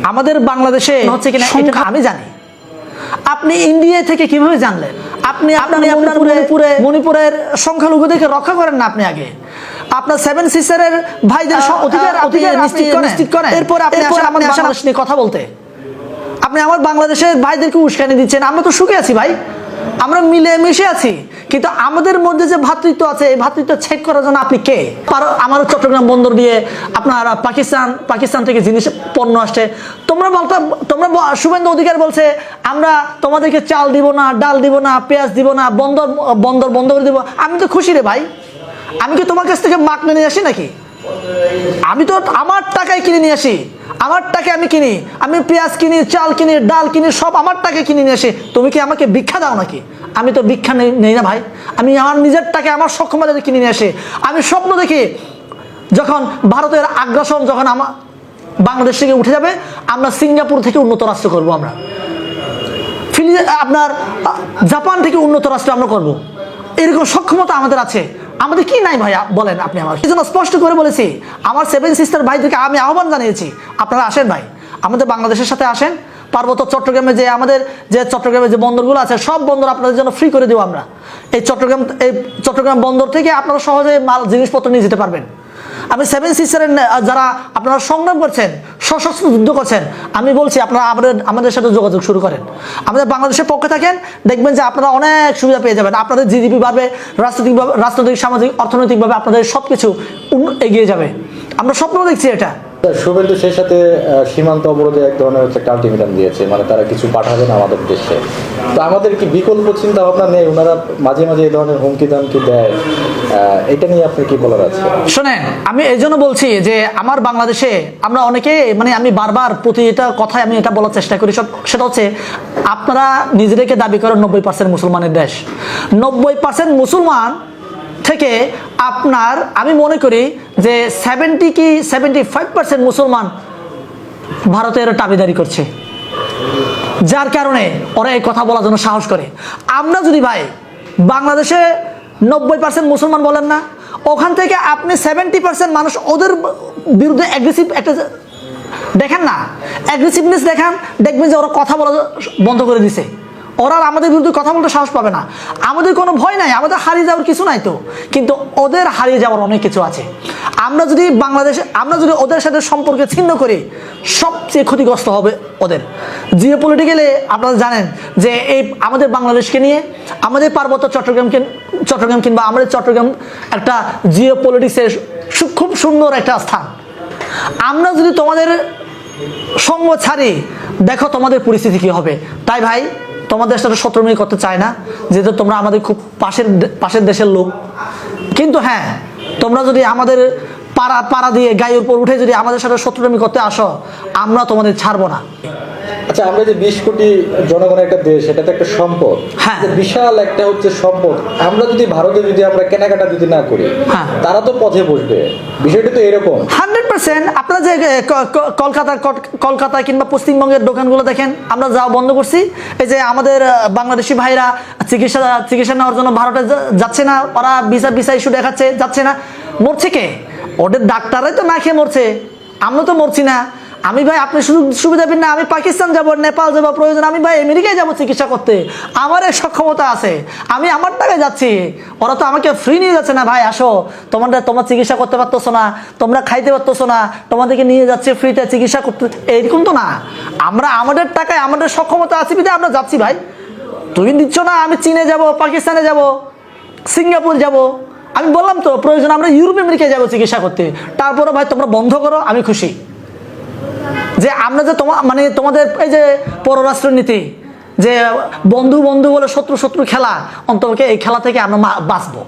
আমাদের বাংলাদেশে হচ্ছে কিনা এটা আমি জানি। আপনি ইন্ডিয়া থেকে কিভাবে জানলেন? আপনি আপনার মণিপুরের সংখ্যালঘুদেরকে রক্ষা করেন না। আপনি আগে আপনার সেভেন সিস্টারের ভাইদের অধিকার নিশ্চিত করেন, এরপর আপনি বাংলাদেশ নিয়ে কথা বলতে। আপনি আমার বাংলাদেশের ভাইদেরকে উস্কানি দিচ্ছেন। আমরা তো সুখে আছি ভাই, আমরা মিলে মিশে আছি, কিন্তু আমাদের মধ্যে যে ভ্রাতৃত্ব আছে এই ভ্রাতৃত্ব চেক করার জন্য আপনি কে? আমার চট্টগ্রাম বন্দর দিয়ে আপনার পাকিস্তান থেকে জিনিস পণ্য আসছে, তোমরা শুভেন্দু অধিকার বলছে আমরা তোমাদেরকে চাল দিব না, ডাল দিব না, পেঁয়াজ দিব না, বন্দর বন্ধ করে দিব। আমি তো খুশি রে ভাই, আমি কি তোমার কাছ থেকে মাক নিয়ে আসি নাকি? আমি তো আমার টাকায় কিনে নিয়ে আসি, আমার টাকায় আমি কিনি, আমি পেঁয়াজ কিনি, চাল কিনি, ডাল কিনি, সব আমার টাকায় কিনে নিয়ে আসি। তুমি কি আমাকে ভিক্ষা দাও নাকি? আমি তো ভিক্ষা নেই না ভাই, আমি আমার নিজের টাকায় আমার সক্ষমতা কিনে নিয়ে আসি। আমি স্বপ্ন দেখি যখন ভারতের আগ্রাসন যখন আমার বাংলাদেশ থেকে উঠে যাবে, আমরা সিঙ্গাপুর থেকে উন্নত রাষ্ট্র করবো, আমরা আপনার জাপান থেকে উন্নত রাষ্ট্র আমরা করবো। এরকম সক্ষমতা আমাদের আছে। আমাদের কি নাই ভাইয়া বলেন আপনি? আমার এই জন্য স্পষ্ট করে বলেছি, আমার সেভেন সিস্টার ভাইদেরকে আমি আহ্বান জানিয়েছি, আপনারা আসেন ভাই, আমাদের বাংলাদেশের সাথে আসেন। পার্বত্য চট্টগ্রামে যে আমাদের যে বন্দরগুলো আছে সব বন্দর আপনাদের জন্য ফ্রি করে দেবো আমরা। এই চট্টগ্রাম বন্দর থেকে আপনারা সহজে জিনিসপত্র নিয়ে যেতে পারবেন। আমি সেভেন সিস্টারের যারা আপনারা সংগ্রাম করছেন, সশস্ত্র যুদ্ধ করছেন, আমি বলছি আপনারা আমাদের সাথে যোগাযোগ শুরু করেন, আমাদের বাংলাদেশের পক্ষে থাকেন, দেখবেন যে আপনারা অনেক সুবিধা পেয়ে যাবেন। আপনাদের জিডিপি বাড়বে, রাজনৈতিক সামাজিক অর্থনৈতিকভাবে আপনাদের সবকিছু এগিয়ে যাবে। আমরা স্বপ্ন দেখছি এটা। শুভেন্দু সেই সাথে সীমান্ত অবরোধে এক ধরনের একটা আলটিমেটাম দিয়েছে, মানে তারা কিছু পাঠাবে না আমাদের দেশে। তো আমাদের কি বিকল্প চিন্তা ভাবনা নেই? ওনারা মাঝে মাঝে এই ধরনের হুমকি দামকি দেয়, এটা নিয়ে আপনি কি বলার আছে? শোনেন, আমি এই জন্য বলছি যে আমার বাংলাদেশে আমরা অনেকে আমি বারবার প্রতিটা কথায় আমি এটা বলার চেষ্টা করি, সেটা হচ্ছে আপনারা নিজেদেরকে দাবি করেন 90% মুসলমানের দেশ। 90% মুসলমান থেকে আপনার আমি মনে করি যে 75% মুসলমান ভারতের দাবিদারি করছে, যার কারণে ওরা এই কথা বলার জন্য সাহস করে। আমরা যদি ভাই বাংলাদেশে 90% মুসলমান বলেন না, ওখান থেকে আপনি 70% মানুষ ওদের বিরুদ্ধে অ্যাগ্রেসিভ একটা দেখেন না, অ্যাগ্রেসিভনেস দেখান, দেখবেন যে ওরা কথা বলা বন্ধ করে দিছে। ওরা আমাদের বিরুদ্ধে কথা বলতে সাহস পাবে না। আমাদের কোনো ভয় নাই, আমাদের হারিয়ে যাওয়ার কিছু নাই তো, কিন্তু ওদের হারিয়ে যাওয়ার অনেক কিছু আছে। আমরা যদি ওদের সাথে সম্পর্কে ছিন্ন করি, সবচেয়ে ক্ষতিগ্রস্ত হবে ওদের। জিওপলিটিক্যালি আপনারা জানেন যে এই আমাদের বাংলাদেশকে নিয়ে আমাদের পার্বত্য চট্টগ্রাম কিংবা আমাদের চট্টগ্রাম একটা জিওপলিটিক্সের খুব সুন্দর একটা স্থান। আমরা যদি তোমাদের সঙ্গ ছাড়ি, দেখো তোমাদের পরিস্থিতি কি হবে। তাই ভাই, তোমাদের সাথে শত্রুমি করতে চায় না, যেহেতু তোমরা আমাদের খুব পাশের দেশের লোক। কিন্তু হ্যাঁ, তোমরা যদি আমাদের পাড়া দিয়ে গায়ের উপর উঠে যদি আমাদের সাথে শত্রুমি করতে আসো, আমরা তোমাদের ছাড়বো না। আচ্ছা, আমরা যে 20 কোটি জনগণের একটা দেশ, এটা তো একটা সম্পদ, হ্যাঁ, বিশাল একটা হচ্ছে সম্পদ। আমরা যদি ভারতে আমরা কেনাকাটা যদি না করি, তারা তো পথে বসবে। বিষয়টা তো এরকম 100%। আপনারা যে কলকাতা কিংবা পশ্চিমবঙ্গের দোকানগুলো দেখেন, আমরা যাওয়া বন্ধ করছি। এই যে আমাদের বাংলাদেশি ভাইরা চিকিৎসা নেওয়ার জন্য ভারতে যাচ্ছে না, ওরা ভিসা ইস্যু দেখাচ্ছে, যাচ্ছে না। মরছে কে? ওদের ডাক্তাররাই তো না খেয়ে মরছে, আমরা তো মরছি না। আমি ভাই, আপনি শুধু সুবিধা পেন না, আমি পাকিস্তান যাবো, নেপাল যাবো, প্রয়োজন আমি ভাই আমেরিকায় যাবো চিকিৎসা করতে। আমার এই সক্ষমতা আছে, আমি আমার টাকায় যাচ্ছি। ওরা তো আমাকে ফ্রি নিয়ে যাচ্ছে না। ভাই আসো, তোমার চিকিৎসা করতে পারতেছো না, তোমরা খাইতে পারতেছো না, তোমাদেরকে নিয়ে যাচ্ছে ফ্রিতে চিকিৎসা করতে, এইরকম তো না। আমরা আমাদের টাকায় আমাদের সক্ষমতা আছে বিধায় আমরা যাচ্ছি ভাই। তুমি দিচ্ছ না, আমি চীনে যাব, পাকিস্তানে যাব, সিঙ্গাপুর যাব। আমি বললাম তো প্রয়োজন আমরা ইউরোপ আমেরিকায় যাবো চিকিৎসা করতে। তারপরে ভাই তোমরা বন্ধ করো, আমি খুশি। যে আমরা যে তোমাদের এই যে পররাষ্ট্রনীতি, যে বন্ধু বলে শত্রু খেলা, অন্তত এই খেলা থেকে আমরা বাঁচবো।